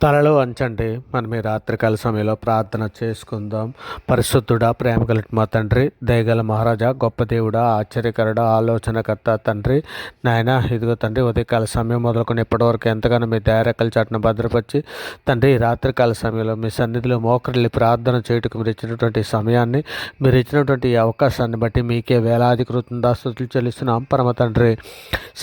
తలలో వంచండి. మనం ఈ రాత్రికాల సమయంలో ప్రార్థన చేసుకుందాం. పరిశుద్ధుడా, ప్రేమ కలిగిన మా తండ్రి, దయగల మహారాజా, గొప్ప దేవుడా, ఆశ్చర్యకరుడా, ఆలోచనకర్త తండ్రి, నాయన ఇదిగో తండ్రి, ఉదయకాల సమయం మొదలుకొని ఇప్పటివరకు ఎంతగానో మీ దయారెక్కల చాటును భద్రపరిచి తండ్రి, ఈ రాత్రికాల సమయంలో మీ సన్నిధిలో మోకరిల్లి ప్రార్థన చేయుటకు మీరు ఇచ్చినటువంటి సమయాన్ని, మీరు ఇచ్చినటువంటి ఈ అవకాశాన్ని బట్టి మీకే వేలాది కృతజ్ఞతాస్తుతులు చెల్లిస్తున్నాం. పరమ తండ్రి,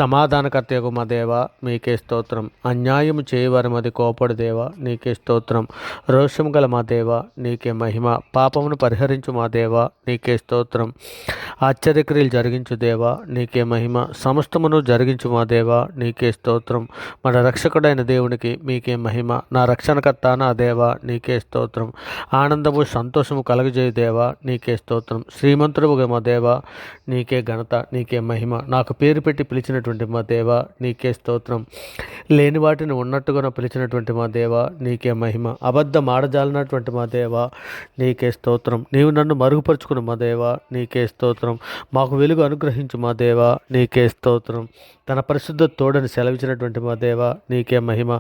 సమాధానకర్తయగు మా దేవ, మీకే స్తోత్రం. అన్యాయము చేయవారి మది కోపడు దేవ, నీకే స్తోత్రం. రోషం గల మా దేవ, నీకే మహిమ. పాపమును పరిహరించు మా దేవ, నీకే స్తోత్రం. ఆశ్చర్యక్రియలు జరిగించు దేవ, నీకే మహిమ. సమస్తమును జరిగించు మా దేవ, నీకే స్తోత్రం. మన రక్షకుడైన దేవునికి మీకే మహిమ. నా రక్షణకర్త నా దేవ, నీకే స్తోత్రం. ఆనందము సంతోషము కలగజేయు దేవ, నీకే స్తోత్రం. శ్రీమంతుడుగా మా దేవ, నీకే ఘనత, నీకే మహిమ. నాకు పేరు పెట్టి పిలిచినటువంటి మా దేవ, నీకే స్తోత్రం. లేని వాటిని ఉన్నట్టుగా పిలిచినటువంటి మా దేవ, నీకే మహిమ. అబద్ధం ఆడజాలినటువంటి మా దేవ, నీకే స్తోత్రం. నీవు నన్ను మరుగుపరుచుకున్న మా దేవ, నీకే స్తోత్రం. మాకు వెలుగు అనుగ్రహించు మా దేవ, నీకే స్తోత్రం. తన పరిశుద్ధ తోడని సెలవిచ్చినటువంటి మా దేవ, నీకే మహిమ.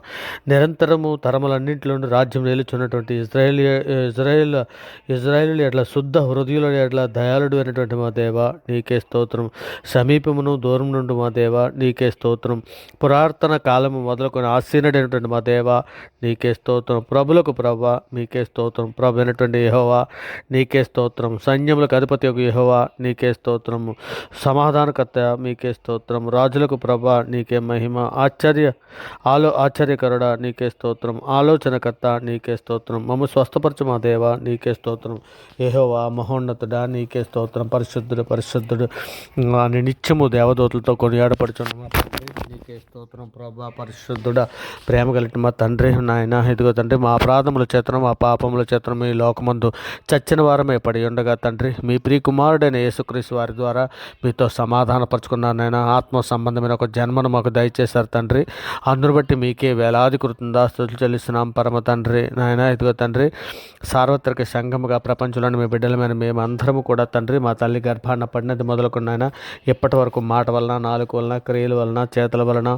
నిరంతరము తరములన్నింటిలోనూ రాజ్యం నిలుచున్నటువంటి ఇజ్రాయేలు ఎట్లా శుద్ధ హృదయుల ఎట్లా దయాళుడు అయినటువంటి మా దేవ, నీకే స్తోత్రం. సమీపమును దూరం నుండి మా దేవ, నీకే స్తోత్రం. పురాతన కాలము మొదలుకొని ఆసీనుడైనటువంటి మా దేవ, నీకే స్తోత్రం. ప్రభులకు ప్రభ, నీకే స్తోత్రం. ప్రభు అయినటువంటి యెహోవా, నీకే స్తోత్రం. సైన్యములకు అధిపతి యొక్క యెహోవా, నీకే స్తోత్రము. సమాధానకర్త, మీకే స్తోత్రం. రాజులకు ప్రభ, నీకే మహిమ. ఆశ్చర్యకరుడా, నీకే స్తోత్రం. ఆలోచనకర్త, నీకే స్తోత్రం. మమ్మ స్వస్థపరచు మా దేవ, నీకే స్తోత్రం. యెహోవా మహోన్నతుడా, నీకే స్తోత్రం. పరిశుద్ధుడు పరిశుద్ధుడు అని నిత్యము దేవదూతలతో కొనియాడపడుచున్న మా తండ్రి, నీకే స్తోత్రం. ప్రభా, పరిశుద్ధుడా, ప్రేమ కలిగిన మా తండ్రి, నాయన ఇదిగో తండ్రి, మా అపరాధముల చేతను మా పాపముల చేతను ఈ లోకమందు చచ్చిన వారమే పడి ఉండగా తండ్రి, మీ ప్రియకుమారుడైన యేసుక్రీస్తు వారి ద్వారా మీతో సమాధానపరుచుకున్నాను నాయన. ఆత్మ సంబంధమైన ఒక జన్మను మాకు దయచేశారు తండ్రి. అందును బట్టి మీకే వేలాది కృతజ్ఞతాస్తుతులు చెల్లిస్తున్నాం పరమ తండ్రి. నాయన ఇదిగో తండ్రి, సార్వత్రిక సంఘముగా ప్రపంచంలోని మీ బిడ్డలమైన మేము అందరము కూడా తండ్రి, మా తల్లి గర్భాన పడినది మొదలుకున్నాయన ఇప్పటి వరకు మాట వలన, నాలుగు వలన, క్రియల వలన, చేతల వలన,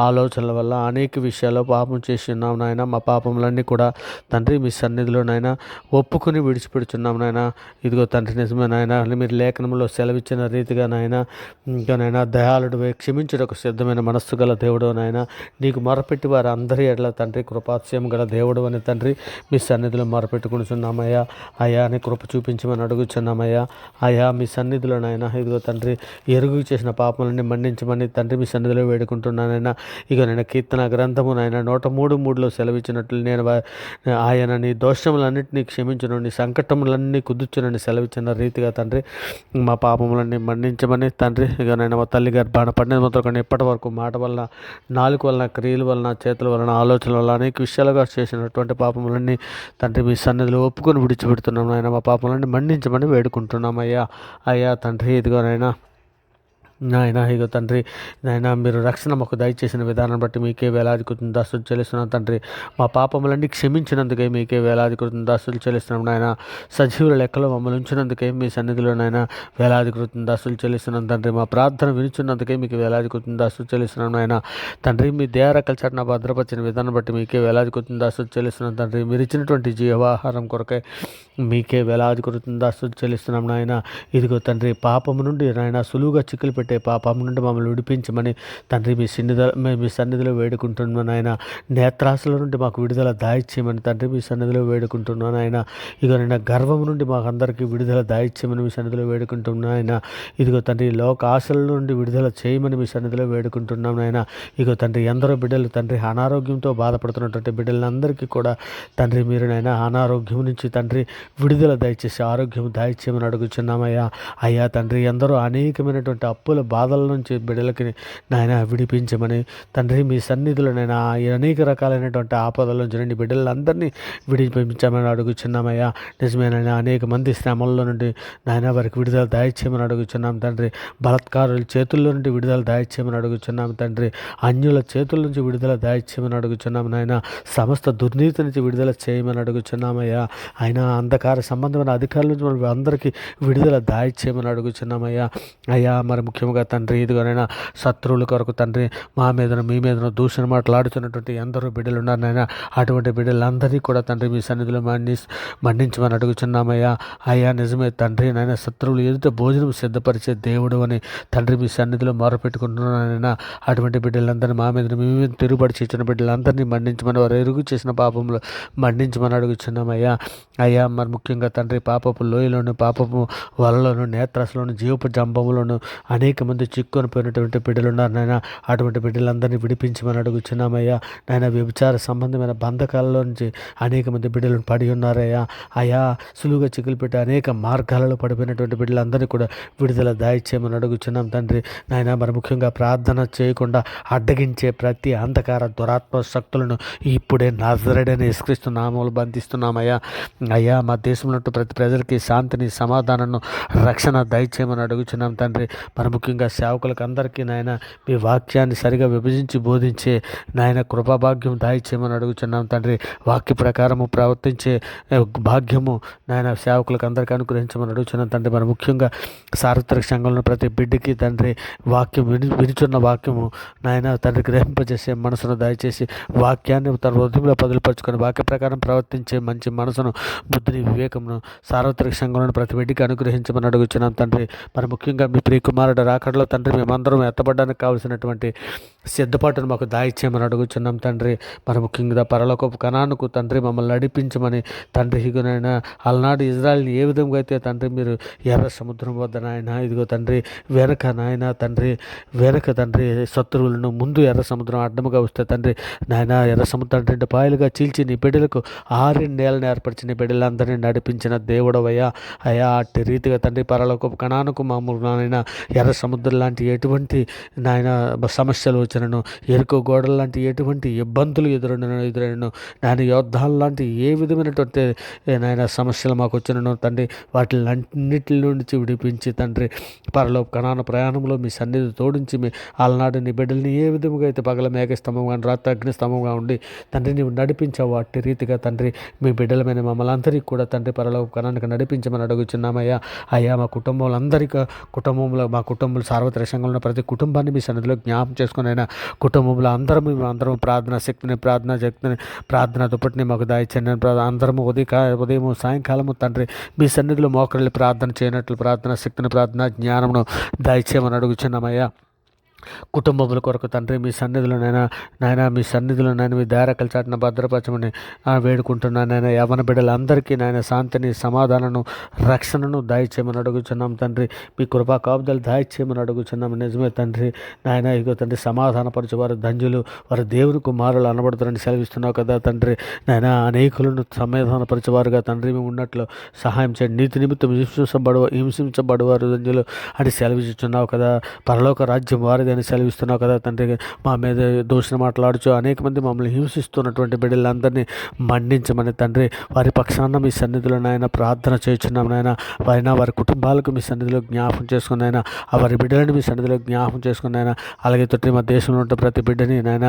ఆలోచనల వల్ల అనేక విషయాల్లో పాపం చేసి ఉన్నాం నాయన. మా పాపములన్నీ కూడా తండ్రి మీ సన్నిధిలో నాయన ఒప్పుకుని విడిచిపెడుచున్నాం నాయన. ఇదిగో తండ్రి, నిజమే నాయన, మీరు లేఖనంలో సెలవిచ్చిన రీతిగా నాయన, ఇంకా నాయన దయాళుడు, క్షమించుటకు సిద్ధమైన మనస్సు గల దేవుడు నాయన. నీకు మొరపెట్టి వారు అందరి ఎడల తండ్రి కృపాస్యం గల దేవుడు అని తండ్రి మీ సన్నిధిలో మొరపెట్టుకుంటున్నామయ్యా. అయ్యా అని కృప చూపించమని అడుగుచున్నామయ్యా. అయ్యా మీ సన్నిధిలో నాయన ఇదిగో తండ్రి, ఎరుగు చేసిన పాపములన్నీ మన్నించమని తండ్రి మీ సన్నిధిలో వేడుకుంటున్నానైనా. ఇక నేను కీర్తన గ్రంథము నాయన 103:3 సెలవిచ్చినట్లు నేను ఆయన నీ దోషములన్నింటినీ క్షమించును, నీ సంకటములన్నీ కుదుర్చునని సెలవిచ్చిన రీతిగా తండ్రి మా పాపములన్నీ మన్నించమని తండ్రి, ఇక నేను మా తల్లి గర్భాన పడిన మొదలుకొని ఇప్పటి వరకు మాట వలన, నాలుగు వలన, క్రియల వలన, చేతుల వలన, ఆలోచనల వలన అనేక విషయాలుగా చేసినటువంటి పాపములన్నీ తండ్రి మీ సన్నిధిలో ఒప్పుకొని విడిచిపెడుతున్నాం నాయన. మా పాపములన్నీ మన్నించమని వేడుకుంటున్నాం అయ్యా. అయ్యా తండ్రి ఇదిగోనైనా నాయన ఇగో తండ్రి, నాయన మీరు రక్షణ మాకు దయచేసిన విధానం బట్టి మీకే వేలాది కృతజ్ఞతాస్తుతులు చెల్లిస్తున్నాం తండ్రి. మా పాపములన్నీ క్షమించినందుకే మీకే వేలాది కృతజ్ఞతాస్తుతులు చెల్లిస్తున్నాం నాయన. సజీవుల లెక్కలో మమ్మల్ని ఉంచినందుకే మీ సన్నిధిలో నాయన వేలాది కృతజ్ఞతాస్తుతులు చెల్లిస్తున్నాం తండ్రి. మా ప్రార్థన వినిచున్నందుకే మీకు వేలాది కృతజ్ఞతాస్తుతులు చెల్లిస్తున్నాం నాయన. తండ్రి మీ దయారెక్కల చాటున భద్రపరిచిన విధానం బట్టి మీకే వేలాది కృతజ్ఞతాస్తుతులు చెల్లిస్తున్నాం తండ్రి. మీరు ఇచ్చినటువంటి జీవాహారం కొరకై మీకే వేలాది కృతజ్ఞతాస్తుతులు చెల్లిస్తున్నాం నాయన. ఇదిగో తండ్రి, పాపము నుండి నాయన సులువుగా చిక్కులు పెట్టే పాపం నుండి మమ్మల్ని విడిపించమని తండ్రి మీ సన్నిధిలో వేడుకుంటున్నాను నాయన. నేత్రాశల నుండి మాకు విడుదల దాయిచ్చేయమని తండ్రి మీ సన్నిధిలో వేడుకుంటున్నాను ఆయన. ఇదిగో నేను గర్వం నుండి మాకు అందరికీ విడుదల దాయిచ్చేయమని మీ సన్నిధిలో వేడుకుంటున్నాను ఆయన. ఇదిగో తండ్రి, లోక ఆశల నుండి విడుదల చేయమని మీ సన్నిధిలో వేడుకుంటున్నాం నాయన. ఇదిగో తండ్రి, ఎందరో బిడ్డలు తండ్రి అనారోగ్యంతో బాధపడుతున్నటువంటి బిడ్డలందరికీ కూడా తండ్రి మీరు నాయన అనారోగ్యం నుంచి తండ్రి విడుదల దయచేసి ఆరోగ్యం దాయిచ్చేయమని అడుగుచున్నామయ్యా. అయ్యా తండ్రి, ఎందరో అనేకమైనటువంటి అప్పుల బాధల నుంచి బిడ్డలకి నాయన విడిపించమని తండ్రి మీ సన్నిధిలో నాయన అనేక రకాలైనటువంటి ఆపదల నుంచి రండి బిడ్డలందరినీ విడిపించమని అడుగుచున్నామయ్యా. నిజమేనైనా అనేక మంది శ్రమల్లో నుండి నాయన వారికి విడుదల దాయిచ్చేయమని అడుగుచున్నాం తండ్రి. బలత్కారుల చేతుల్లో నుండి విడుదల దాయిచ్చేయమని అడుగుచున్నాం తండ్రి. అన్యుల చేతుల నుంచి విడుదల దాయిచ్చేయమని అడుగుచున్నాం నాయన. సమస్త దుర్నీతి నుంచి విడుదల చేయమని అడుగుచున్నామయ్యా. అయినా అంధకార సంబంధమైన అధికారుల నుంచి మనం అందరికీ విడుదల దాయిచ్చేయమని అడుగుచున్నామయ్యా. అయ్యా మరి ముఖ్యమైన ముఖ్యంగా తండ్రి ఇదిగోనైనా శత్రువుల కొరకు తండ్రి మా మీదను మీ మీదను దూషణ మాట్లాడుతున్నటువంటి ఎందరో బిడ్డలు ఉన్నారు నాయన. అటువంటి బిడ్డలందరినీ కూడా తండ్రి మీ సన్నిధిలో మన్నించమని అడుగుచున్నామయ్యా. అయ్యా నిజమే తండ్రి నాయన, శత్రువులు ఎదుట భోజనం సిద్ధపరిచే దేవుడు అని తండ్రి మీ సన్నిధిలో మొరపెట్టుకుంటున్నానైనా. అటువంటి బిడ్డలందరినీ మా మీద మీ మీద తిరుగుబడి చేసిన బిడ్డలందరినీ మన్నించమని, వారు ఎరుగు చేసిన పాపంలో మన్నించమని అడుగుచున్నామయ్యా. అయ్యా మరి ముఖ్యంగా తండ్రి పాపపు లోయలోను, పాపపు వలలోను, నేత్రసలోను, జీవపు జంబములను అనేక మంది చిక్కుని పోయినటువంటి బిడ్డలు ఉన్నారు నాయన. అటువంటి బిడ్డలందరినీ విడిపించమని అడుగుచున్నామయ్యా. నాయన వ్యభిచార సంబంధమైన బంధకాలలో నుంచి అనేక మంది బిడ్డలను పడి ఉన్నారయ్యా. అయా సులువుగా చిక్కులు పెట్టి అనేక మార్గాలలో పడిపోయినటువంటి బిడ్డలందరినీ కూడా విడుదల దాయిచ్చేయమని అడుగుచున్నాం తండ్రి. నాయన మరి ముఖ్యంగా ప్రార్థన చేయకుండా అడ్డగించే ప్రతి అంధకార దురాత్మ శక్తులను ఇప్పుడే నజరేయుడైన యేసుక్రీస్తు నామములో బంధిస్తున్నామయ్యా. అయ్యా మా దేశంలో ప్రతి ప్రజలకి శాంతిని, సమాధానం, రక్షణ దయచేయమని అడుగుచున్నాం తండ్రి. మరి ముఖ్యంగా సేవకులకు అందరికీ నాయన మీ వాక్యాన్ని సరిగా విభజించి బోధించే నాయన కృపాభాగ్యం దయచేయమని అడుగుచున్నాం తండ్రి. వాక్య ప్రకారము ప్రవర్తించే భాగ్యము నాయన సేవకులకు అందరికీ అనుగ్రహించమని అడుగుచున్నాం తండ్రి. మరి ముఖ్యంగా సార్వత్రిక సంఘంలో ప్రతి బిడ్డకి తండ్రి వాక్యం వినిచున్న వాక్యము నాయన తండ్రి గ్రహింపజేసే మనసును దయచేసి వాక్యాన్ని తన హృదయంలో పదులుపరుచుకొని వాక్య ప్రకారం ప్రవర్తించే మంచి మనసును, బుద్ధిని, వివేకమును సార్వత్రిక సంఘంలో ప్రతి బిడ్డకి అనుగ్రహించమని అడుగుచున్నాం తండ్రి. మరి ముఖ్యంగా మీ ప్రియకుమారుడు రాకడలో తండ్రి మేమందరం ఎత్తబడడానికి కావలసినటువంటి సిద్ధపాటును మాకు దాయిచ్చేయమని అడుగుచున్నాం తండ్రి. మరి ముఖ్యంగా పరలోకపు కణానికి తండ్రి మమ్మల్ని నడిపించమని తండ్రి. ఇగునైనా అలనాడు ఇజ్రాయెల్ని ఏ విధంగా అయితే తండ్రి మీరు ఎర్ర సముద్రం వద్ద నాయన ఇదిగో తండ్రి వెనక నాయన తండ్రి వెనక తండ్రి శత్రువులను, ముందు ఎర్ర సముద్రం అడ్డముగా వస్తే తండ్రి నాయన ఎర్ర సముద్రం 2 పాయలుగా చీల్చి నీ బిడ్డలకు 6 నేలను ఏర్పరిచి నీ బిడ్డలందరినీ నడిపించిన దేవుడవయ్యా. అయ్యా అట్టి రీతిగా తండ్రి పరలోకపు కణానికి మామూలు నాయన ఎర్ర సముద్రం లాంటి ఎటువంటి నాయన సమస్యలు వచ్చినను, ఎరుకో గోడల లాంటి ఎటువంటి ఇబ్బందులు ఎదురైనను నాయన యుద్ధాలు లాంటి ఏ విధమైనటువంటి నాయన సమస్యలు మాకు వచ్చినను తండ్రి వాటిలన్నిటి నుంచి విడిపించి తండ్రి పరలోక కణాన ప్రయాణంలో మీ సన్నిధి తోడించి మీ అలనాడు నీ బిడ్డల్ని ఏ విధముగా అయితే పగల మేఘస్తంభంగా, రాత్రి అగ్నిస్తంభంగా ఉండి తండ్రి నీవు నడిపించావు అట్టి రీతిగా తండ్రి మీ బిడ్డలమైన మమ్మల్ని అందరికీ కూడా తండ్రి పరలోక కణానికి నడిపించమని అడుగుచున్నామయ్యా. అయ్యా మా కుటుంబంలో మా కుటుంబంలో సార్వత్రిక సంఘంలో ప్రతి కుటుంబాన్ని మీ సన్నిధిలో జ్ఞాపం చేసుకుని అయినా కుటుంబంలో అందరం ప్రార్థనా శక్తిని, ప్రార్థన దుప్పటిని మాకు దాయిచ్చండి. అందరము ఉదయం సాయంకాలము తండ్రి మీ సన్నిధిలో మోకరిల్లి ప్రార్థన చేయనట్లు ప్రార్థనా శక్తిని, ప్రార్థన జ్ఞానమును దాయిచ్చేయమని అడుగుచున్నామయ్యా. కుటుంబముల కొరకు తండ్రి మీ సన్నిధిలో మీ సన్నిధిలో మీ దారకల చాటున భద్రపరచమని వేడుకుంటున్నాను నాయన. యవన బిడ్డలందరికీ నాయన శాంతిని, సమాధానను, రక్షణను దాయిచ్చేయమని అడుగుచున్నాం తండ్రి. మీ కృపా కాపుదలు దాయిచ్చేయమని అడుగుచున్నాము. నిజమే తండ్రి నాయన ఇగో తండ్రి సమాధానపరచు వారు ధన్యులు, వారు దేవుని కుమారులు అనబడుతారని సెలవిస్తున్నావు కదా తండ్రి. నాయన అనేకులను సమాధానపరచువారుగా తండ్రి మేము ఉన్నట్లు సహాయం చేయండి. నీతి నిమిత్తం హింసించబడువారు ధన్యులు అని సెలవిస్తున్నావు కదా. పరలోక రాజ్యం వారిది అని సెలవిస్తున్నావు కదా తండ్రి. మా మీద దూషణ మాట్లాడుచు అనేక మంది మమ్మల్ని హింసిస్తున్నటువంటి బిడ్డలందరినీ మన్నించమని తండ్రి వారి పక్షాన మీ సన్నిధిలో నాయన ప్రార్థన చేస్తున్నాం నాయన. వారి కుటుంబాలకు మీ సన్నిధిలో జ్ఞాపం చేసుకుని నాయన, వారి బిడ్డలని మీ సన్నిధిలో జ్ఞాపం చేసుకుని నాయన. అలాగే తొట్టి మా దేశంలో ఉంటే ప్రతి బిడ్డని నాయన,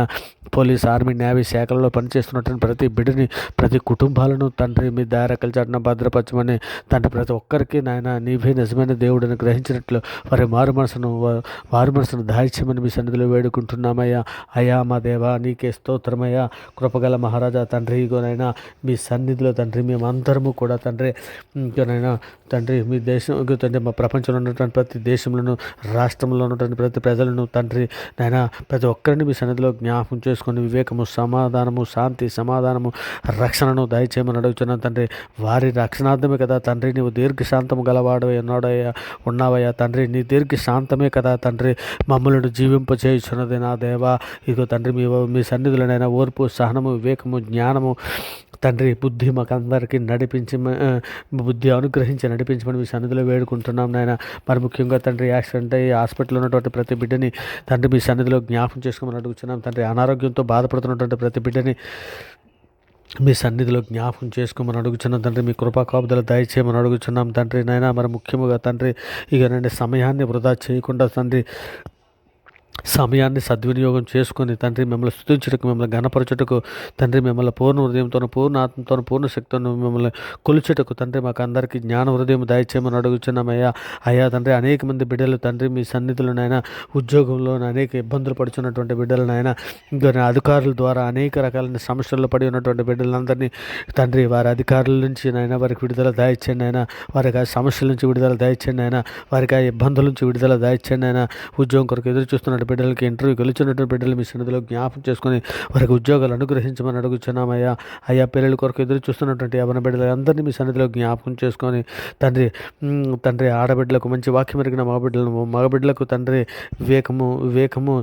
పోలీస్, ఆర్మీ, నేవీ శాఖలలో పనిచేస్తున్నటువంటి ప్రతి బిడ్డని, ప్రతి కుటుంబాలను తండ్రి మీ దారకల చాటున భద్రపరచమని తండ్రి. ప్రతి ఒక్కరికి నాయన నీవే నిజమైన దేవుడిని గ్రహించినట్లు వారి మారు మనసును దాయిచ్చమని మీ సన్నిధిలో వేడుకుంటున్నామయ్యా. అయ్యా మా దేవా నీకే స్తోత్రమయ్యా. కృపగల మహారాజా తండ్రి ఇగోనైనా మీ సన్నిధిలో తండ్రి మేమందరము కూడా తండ్రి ఇంకోనైనా తండ్రి మీ దేశం తండ్రి మా ప్రపంచంలో ఉన్నటువంటి ప్రతి దేశంలోను, రాష్ట్రంలో ఉన్నటువంటి ప్రతి ప్రజలను తండ్రి నాయన ప్రతి ఒక్కరిని మీ సన్నిధిలో జ్ఞాపం చేసుకొని వివేకము, సమాధానము, శాంతి, సమాధానము, రక్షణను దయచేయమని అడుగుతున్నాను తండ్రి. వారి రక్షణార్థమే కదా తండ్రి నీవు దీర్ఘశాంతము గలవాడవై ఉన్నావయ్యా తండ్రి. నీ దీర్ఘశాంతమే కదా తండ్రి మమ్మలను జీవింపచేయుచున్నది నా దేవా. ఇదిగో తండ్రి మీ సన్నిధులనైనా ఓర్పు, సహనము, వివేకము, జ్ఞానము తండ్రి బుద్ధి మాకు అందరికీ బుద్ధి అనుగ్రహించి నడిపించమని మీ సన్నిధిలో వేడుకుంటున్నాం నాయన. మరి ముఖ్యంగా తండ్రి యాక్సిడెంట్ అయ్యి హాస్పిటల్లో ఉన్నటువంటి ప్రతి బిడ్డని తండ్రి మీ సన్నిధిలో జ్ఞాపం చేసుకోమని అడుగుతున్నాం తండ్రి. అనారోగ్యంతో బాధపడుతున్నటువంటి ప్రతి బిడ్డని మీ సన్నిధిలో జ్ఞాపం చేసుకోమని అడుగుచున్నాం తండ్రి. మీ కృపా కాపుదలు దయచేయమని అడుగుచున్నాం తండ్రి నాయన. మరి ముఖ్యముగా తండ్రి ఇక సమయాన్ని వృధా చేయకుండా తండ్రి సమయాన్ని సద్వినియోగం చేసుకొని తండ్రి మిమ్మల్ని స్తుతించుటకు, మిమ్మల్ని ఘనపరచుటకు తండ్రి, మిమ్మల్ని పూర్ణ హృదయంతోను, పూర్ణ ఆత్మతోను, పూర్ణ శక్తితోను మిమ్మల్ని కొలుచుటకు తండ్రి మాకు అందరికీ జ్ఞాన హృదయం దయచేయమని అడుగుచున్నామయ్యా. అయ్యా తండ్రి, అనేక మంది బిడ్డలు తండ్రి మీ సన్నిధిలోనైనా ఉద్యోగంలో అనేక ఇబ్బందులు పడుచున్నటువంటి బిడ్డలనైనా, ఇంకా అధికారుల ద్వారా అనేక రకాలైన సమస్యల్లో పడి ఉన్నటువంటి బిడ్డలందరినీ తండ్రి వారి అధికారుల నుంచి నైనా వారికి విడుదల దయచేయండి అయినా, వారికి ఆ సమస్యల నుంచి విడుదల దయచేయండి అయినా, వారికి ఆ ఇబ్బందుల నుంచి విడుదల దయచేయండి అయినా, ఉద్యోగం కొరకు ఎదురు చూస్తున్న బిడ్డలకి, ఇంటర్వ్యూ గెలుచున్నటువంటి బిడ్డలు మీ సన్నిధిలో జ్ఞాపం చేసుకొని వారికి ఉద్యోగాలు అనుగ్రహించమని అడుగుచున్నామయ్యా. అయ్యా పిల్లల కొరకు ఎదురు చూస్తున్నటువంటి యవన బిడ్డలందరినీ మీ సన్నిధిలో జ్ఞాపకం చేసుకొని తండ్రి, తండ్రి ఆడబిడ్డలకు మంచి వాక్యం ఎరిగిన మగబిడ్డలకు తండ్రి వివేకము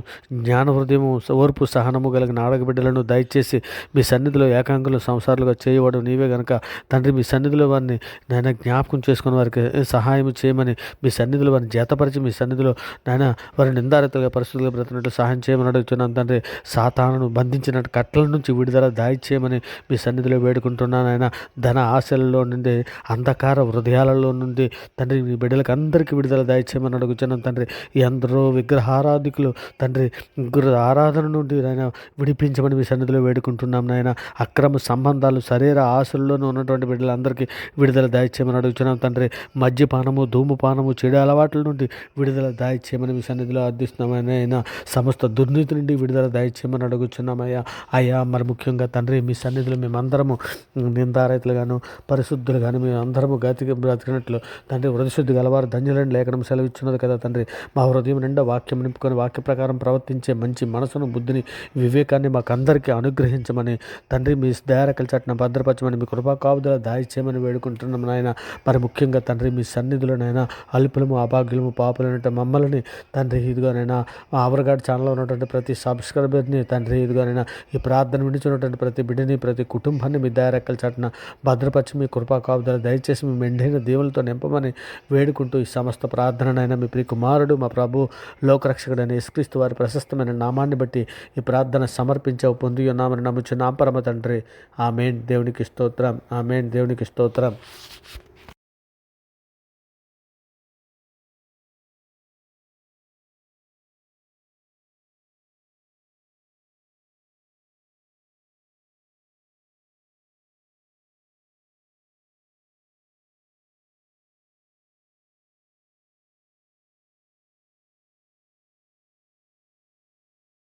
జ్ఞాన హృదయము ఓర్పు సహనము కలిగిన ఆడబిడ్డలను దయచేసి మీ సన్నిధిలో ఏకాంగులు సంసారాలుగా చేయవడం నీవే గనక తండ్రి, మీ సన్నిధిలో వారిని నాయన జ్ఞాపకం చేసుకుని వారికి సహాయం చేయమని మీ సన్నిధిలో వారిని జతపరిచి మీ సన్నిధిలో నాయన వారిని నిందారితులుగా పరిస్థితులుగా బ్రతినట్టు సహాయం చేయమని అడుగుతున్నాను తండ్రి. సాతానును బంధించినట్టు కట్టల నుంచి విడుదల దాయిచేయమని మీ సన్నిధిలో వేడుకుంటున్నాను ఆయన. ధన ఆశలలో నుండి, అంధకార హృదయాలలో నుండి తండ్రి మీ బిడ్డలకు అందరికీ విడుదల దాయిచేయమని అడుగుతున్నాను తండ్రి. ఎందరో విగ్రహారాధికులు తండ్రి, విగ్రహ ఆరాధన నుండి ఆయన విడిపించమని మీ సన్నిధిలో వేడుకుంటున్నాం నాయన. అక్రమ సంబంధాలు, శరీర ఆశల్లోనూ ఉన్నటువంటి బిడ్డలందరికీ విడుదల దాయిచేయమని అడుగుతున్నాం తండ్రి. మద్యపానము, ధూమపానము, చెడు అలవాట్ల నుండి విడుదల దాయిచేయమని మీ సన్నిధిలో అర్థిస్తున్నామని, సమస్త దుర్నీతి నుండి విడుదల దయచేయమని అడుగుచున్నామయ్యా. అయ్యా మరి ముఖ్యంగా తండ్రి మీ సన్నిధిలో మేమందరము నిందారైతులుగాను, పరిశుద్ధులుగాను మేము అందరము బ్రతికినట్లు తండ్రి, హృదయశుద్ధి గలవారు ధన్యులని లేఖనం సెలవిచ్చున్నది కదా తండ్రి. మా హృదయం నిండా వాక్యం నింపుకొని వాక్య ప్రకారం ప్రవర్తించే మంచి మనసును, బుద్ధిని, వివేకాన్ని మాకు అందరికీ అనుగ్రహించమని తండ్రి, మీ దయారకల చట్టం భద్రపరచమని, మీ కృపా కాపుదల దాయిచేయమని వేడుకుంటున్నాం నాయన. మరి ముఖ్యంగా తండ్రి మీ సన్నిధిలోనైనా అల్పులము, అభాగ్యులము, పాపులైన మమ్మల్ని తండ్రి ఇదిగోనైనా ఆవరగాడ్ ఛానల్లో ఉన్నటువంటి ప్రతి సబ్స్క్రైబర్ని తండ్రి ఇదిగోనైనా ఈ ప్రార్థన వినిచున్నటువంటి ప్రతి బిడ్డని, ప్రతి కుటుంబాన్ని మీ దయారెక్కల చాటున భద్రపరిచి మీ కృపా కాపుదల దయచేసి మీ మెండైన దేవులతో నింపమని వేడుకుంటూ ఈ సమస్త ప్రార్థననైనా మీ ప్రియ కుమారుడు మా ప్రభు లోకరక్షకుడైన యేసుక్రీస్తు వారి ప్రశస్తమైన నామాన్ని బట్టి ఈ ప్రార్థన సమర్పించవు పొంది ఉన్నామని నమ్ముచున్నాం పరమ తండ్రి. ఆమేన్. దేవునికి స్తోత్రం. ఆమేన్. దేవునికి స్తోత్రం.